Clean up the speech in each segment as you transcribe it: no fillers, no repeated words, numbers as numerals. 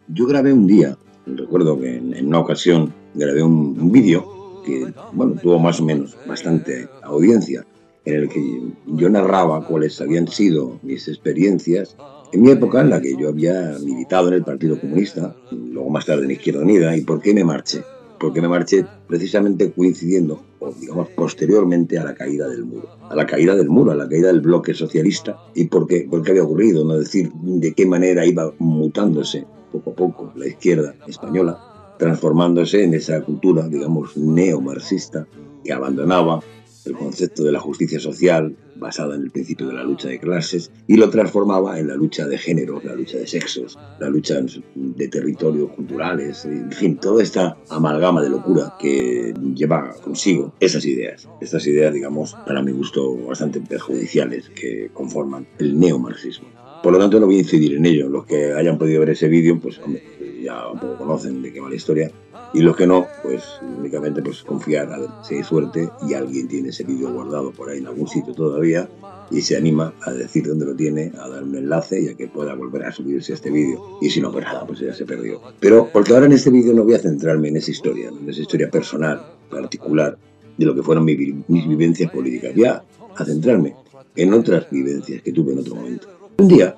Yo grabé un día, recuerdo que en una ocasión grabé un vídeo que, bueno, tuvo más o menos bastante audiencia, en el que yo narraba cuáles habían sido mis experiencias en mi época en la que yo había militado en el Partido Comunista, luego más tarde en Izquierda Unida, y por qué me marché. Porque me marché precisamente coincidiendo, o digamos, posteriormente a la caída del muro. A la caída del muro, a la caída del bloque socialista. ¿Y por qué había ocurrido? No decir de qué manera iba mutándose poco a poco la izquierda española, transformándose en esa cultura, digamos, neomarxista, que abandonaba el concepto de la justicia social basada en el principio de la lucha de clases y lo transformaba en la lucha de géneros, la lucha de sexos, la lucha de territorios culturales, en fin, toda esta amalgama de locura que lleva consigo esas ideas. Estas ideas, digamos, para mi gusto, bastante perjudiciales que conforman el neomarxismo. Por lo tanto, no voy a incidir en ello. Los que hayan podido ver ese vídeo, pues hombre, ya un poco conocen de qué va la historia. Y los que no, pues únicamente pues confiar, a ver si hay suerte y alguien tiene ese vídeo guardado por ahí en algún sitio todavía y se anima a decir dónde lo tiene, a dar un enlace y a que pueda volver a subirse a este vídeo. Y si no, pues nada, pues ya se perdió. Pero porque ahora en este vídeo no voy a centrarme en esa historia, en esa historia personal, particular, de lo que fueron mis vivencias políticas. Voy a centrarme en otras vivencias que tuve en otro momento. Un día,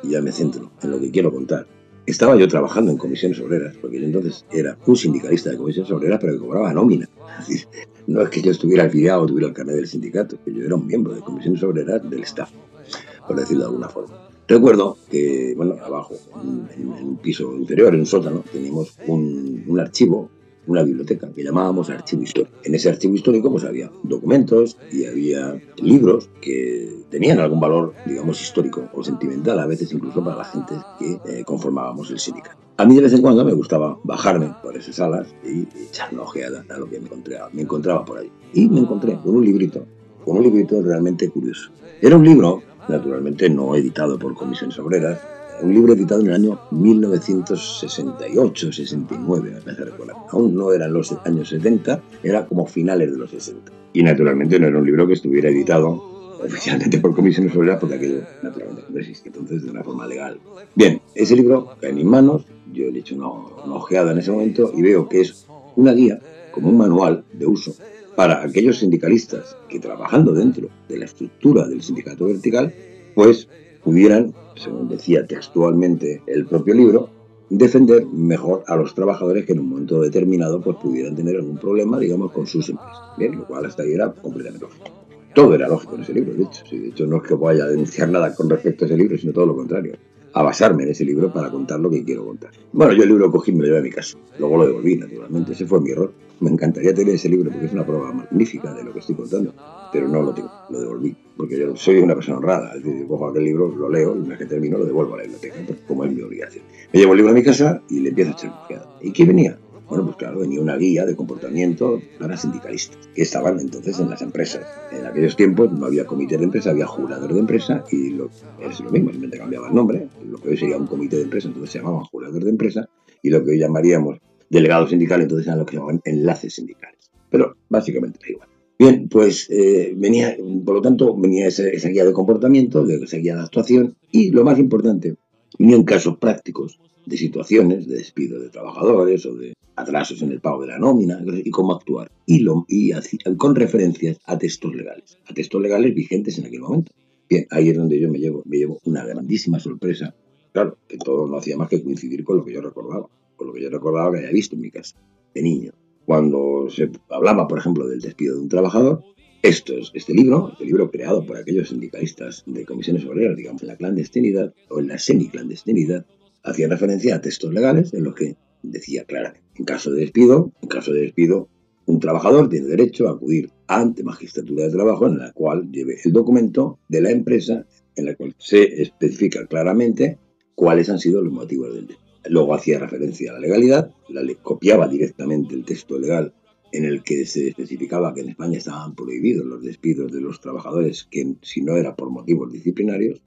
y ya me centro en lo que quiero contar, estaba yo trabajando en comisiones obreras, porque yo entonces era un sindicalista de comisiones obreras, pero que cobraba nómina. Es decir, no es que yo estuviera afiliado o tuviera el carnet del sindicato, que yo era un miembro de comisiones obreras del staff, por decirlo de alguna forma. Recuerdo que, bueno, abajo, en un piso inferior, en un sótano, teníamos un archivo, una biblioteca que llamábamos archivo histórico. En ese archivo histórico pues había documentos y había libros que tenían algún valor, digamos, histórico o sentimental, a veces incluso para la gente que conformábamos el sindicato. A mí de vez en cuando me gustaba bajarme por esas salas y echar una ojeada a lo que me encontraba por ahí. Y me encontré con un librito realmente curioso. Era un libro, naturalmente no editado por comisiones obreras, un libro editado en el año 1968-69, me parece recordar. Aún no eran los años 70, era como finales de los 60. Y naturalmente no era un libro que estuviera editado oficialmente por comisiones obreras, porque aquello naturalmente no existe entonces de una forma legal. Bien, ese libro cae en mis manos, yo le echo una ojeada en ese momento y veo que es una guía, como un manual de uso, para aquellos sindicalistas que trabajando dentro de la estructura del sindicato vertical, pues pudieran, según decía textualmente el propio libro, defender mejor a los trabajadores que en un momento determinado pues pudieran tener algún problema, digamos, con sus empresas. Bien, lo cual hasta ahí era completamente lógico. Todo era lógico en ese libro, de hecho. Sí, de hecho, no es que vaya a denunciar nada con respecto a ese libro, sino todo lo contrario. A basarme en ese libro para contar lo que quiero contar. Bueno, yo el libro cogí y me lo llevé a mi casa. Luego lo devolví, naturalmente. Ese fue mi error. Me encantaría tener ese libro porque es una prueba magnífica de lo que estoy contando. Pero no lo tengo, lo devolví. Porque yo soy una persona honrada. Es decir, yo cojo aquel libro, lo leo y una vez que termino lo devuelvo a la biblioteca, como es mi obligación. Me llevo el libro a mi casa y le empiezo a echar una ojeada. ¿Y qué venía? Bueno, pues claro, venía una guía de comportamiento para sindicalistas, que estaban entonces en las empresas. En aquellos tiempos no había comité de empresa, había jurador de empresa y es lo mismo, simplemente cambiaba el nombre. Lo que hoy sería un comité de empresa, entonces se llamaban jurador de empresa, y lo que hoy llamaríamos delegado sindical, entonces eran lo que llamaban enlaces sindicales. Pero básicamente da igual. Bien, pues venía, por lo tanto, venía esa guía de comportamiento, esa guía de actuación, y lo más importante, venían casos prácticos de situaciones de despido de trabajadores o de atrasos en el pago de la nómina y cómo actuar. Y con referencias a textos legales vigentes en aquel momento. Bien, ahí es donde yo me llevo una grandísima sorpresa. Claro, que todo no hacía más que coincidir con lo que yo recordaba, que había visto en mi casa de niño. Cuando se hablaba, por ejemplo, del despido de un trabajador, este libro creado por aquellos sindicalistas de comisiones obreras, digamos, en la clandestinidad o en la semiclandestinidad, hacía referencia a textos legales en los que decía claramente, en caso de despido, un trabajador tiene derecho a acudir ante Magistratura de Trabajo, en la cual lleve el documento de la empresa, en la cual se especifica claramente cuáles han sido los motivos del despido. Luego hacía referencia a la legalidad, copiaba directamente el texto legal en el que se especificaba que en España estaban prohibidos los despidos de los trabajadores que si no era por motivos disciplinarios,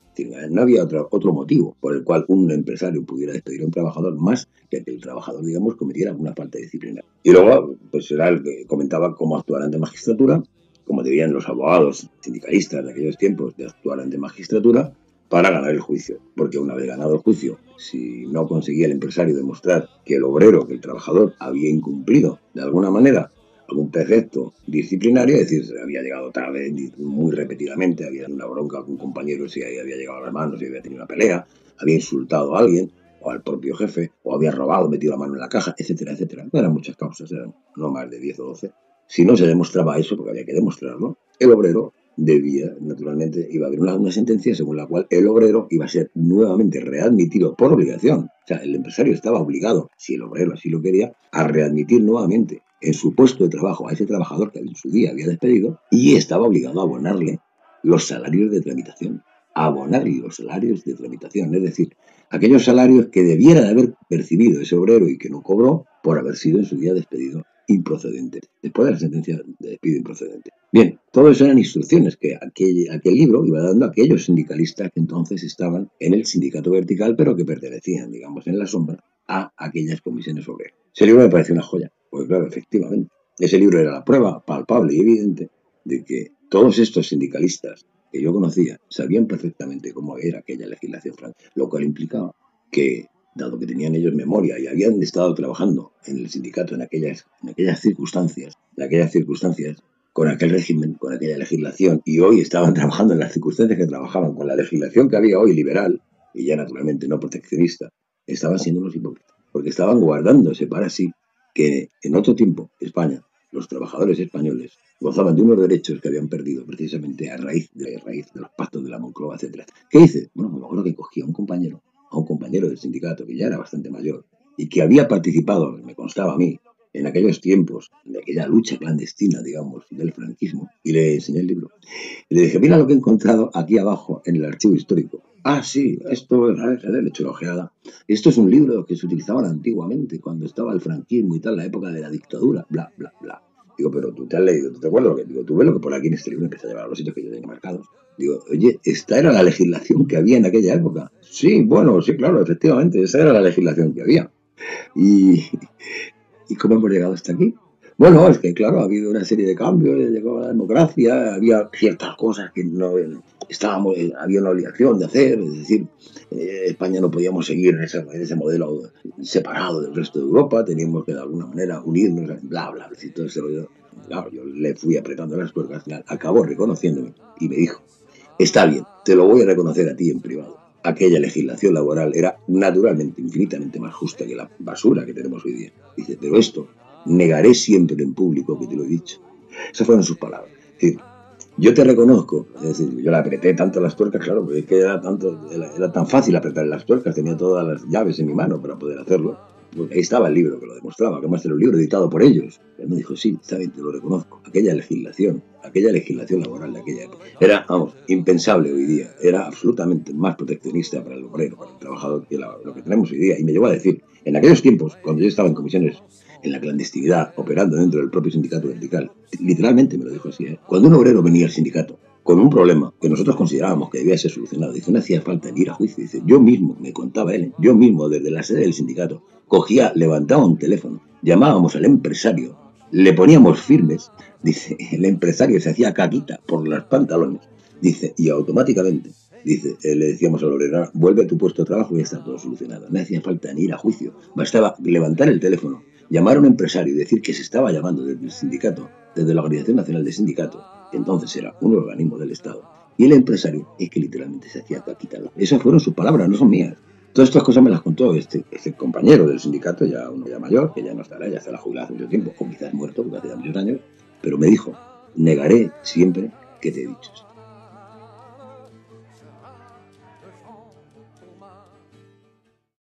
no había otro motivo por el cual un empresario pudiera despedir a un trabajador más que el trabajador, digamos, cometiera alguna falta disciplinaria. Y luego, pues era el que comentaba cómo actuar ante magistratura, como debían los abogados sindicalistas de aquellos tiempos de actuar ante magistratura, para ganar el juicio. Porque una vez ganado el juicio, si no conseguía el empresario demostrar que el obrero, que el trabajador, había incumplido de alguna manera algún precepto disciplinario, es decir, se había llegado tarde muy repetidamente, había una bronca con un compañero, si había llegado a las manos, si había tenido una pelea, había insultado a alguien, o al propio jefe, o había robado, metido la mano en la caja, etcétera, etcétera. No eran muchas causas, eran no más de 10 o 12. Si no se demostraba eso, porque había que demostrarlo, el obrero debía, naturalmente, iba a haber una sentencia según la cual el obrero iba a ser nuevamente readmitido por obligación. O sea, el empresario estaba obligado, si el obrero así lo quería, a readmitir nuevamente en su puesto de trabajo a ese trabajador que en su día había despedido y estaba obligado a abonarle los salarios de tramitación. Abonarle los salarios de tramitación, es decir, aquellos salarios que debiera de haber percibido ese obrero y que no cobró por haber sido en su día despedido improcedente, después de la sentencia de despido improcedente. Bien, todo eso eran instrucciones que aquel libro iba dando a aquellos sindicalistas que entonces estaban en el sindicato vertical, pero que pertenecían, digamos, en la sombra a aquellas comisiones obreras. Ese libro me parece una joya, pues claro, efectivamente. Ese libro era la prueba palpable y evidente de que todos estos sindicalistas que yo conocía sabían perfectamente cómo era aquella legislación francesa, lo cual implicaba que, dado que tenían ellos memoria y habían estado trabajando en el sindicato en aquellas circunstancias, con aquel régimen, con aquella legislación, y hoy estaban trabajando en las circunstancias que trabajaban, con la legislación que había hoy liberal, y ya naturalmente no proteccionista, estaban siendo unos hipócritas, porque estaban guardándose para sí que en otro tiempo, España, los trabajadores españoles gozaban de unos derechos que habían perdido precisamente a raíz de los pactos de la Moncloa, etc. ¿Qué hice? Bueno, me acuerdo que cogí a un compañero del sindicato que ya era bastante mayor y que había participado, me constaba a mí, en aquellos tiempos, de aquella lucha clandestina, digamos, del franquismo, y le enseñé el libro. Y le dije, mira lo que he encontrado aquí abajo en el archivo histórico. Ah, sí, esto le he hecho la ojeada. Esto es un libro que se utilizaban antiguamente, cuando estaba el franquismo y tal, la época de la dictadura, bla, bla, bla. Digo, pero tú te has leído, ¿tú te acuerdas lo que digo? Tú ves lo que por aquí en este libro empieza a llevar a los sitios que yo tenía marcados. Digo, oye, esta era la legislación que había en aquella época. Sí, bueno, sí, claro, efectivamente, esa era la legislación que había. ¿Y, ¿y cómo hemos llegado hasta aquí? Bueno, es que claro, ha habido una serie de cambios, llegó la democracia, había ciertas cosas que no estábamos, había una obligación de hacer, es decir, España no podíamos seguir en ese modelo separado del resto de Europa, teníamos que de alguna manera unirnos, bla, bla, bla, y todo ese rollo. Claro, yo le fui apretando las tuercas, al final acabó reconociéndome y me dijo, está bien, te lo voy a reconocer a ti en privado. Aquella legislación laboral era naturalmente infinitamente más justa que la basura que tenemos hoy día. Dice, pero esto negaré siempre en público que te lo he dicho. Esas fueron sus palabras. Es decir, yo te reconozco, es decir, yo le apreté tanto las tuercas, claro, porque es que era tan fácil apretar las tuercas, tenía todas las llaves en mi mano para poder hacerlo. Porque ahí estaba el libro que lo demostraba, que además era un libro editado por ellos. Él me dijo, sí, está bien, te lo reconozco. Aquella legislación laboral de aquella época, era, vamos, impensable hoy día. Era absolutamente más proteccionista para el obrero, para el trabajador, que lo que tenemos hoy día. Y me llevó a decir, en aquellos tiempos, cuando yo estaba en comisiones, en la clandestinidad, operando dentro del propio sindicato vertical, literalmente me lo dijo así, ¿eh? Cuando un obrero venía al sindicato con un problema que nosotros considerábamos que debía ser solucionado, dice, no hacía falta ir a juicio, dice, yo mismo, me contaba él, yo mismo desde la sede del sindicato, cogía, levantaba un teléfono, llamábamos al empresario, le poníamos firmes, dice, el empresario se hacía caquita por los pantalones, dice, y automáticamente, dice, le decíamos al obrero, vuelve a tu puesto de trabajo y está todo solucionado. No hacía falta ni ir a juicio, bastaba levantar el teléfono, llamar a un empresario y decir que se estaba llamando desde el sindicato, desde la Organización Nacional de Sindicatos, que entonces era un organismo del Estado, y el empresario es que literalmente se hacía caquita. Esas fueron sus palabras, no son mías. Todas estas cosas me las contó este compañero del sindicato, ya uno ya mayor, que ya no estará, ya estará jubilado hace mucho tiempo, o quizás muerto, porque hace ya muchos años, pero me dijo, negaré siempre que te he dicho esto.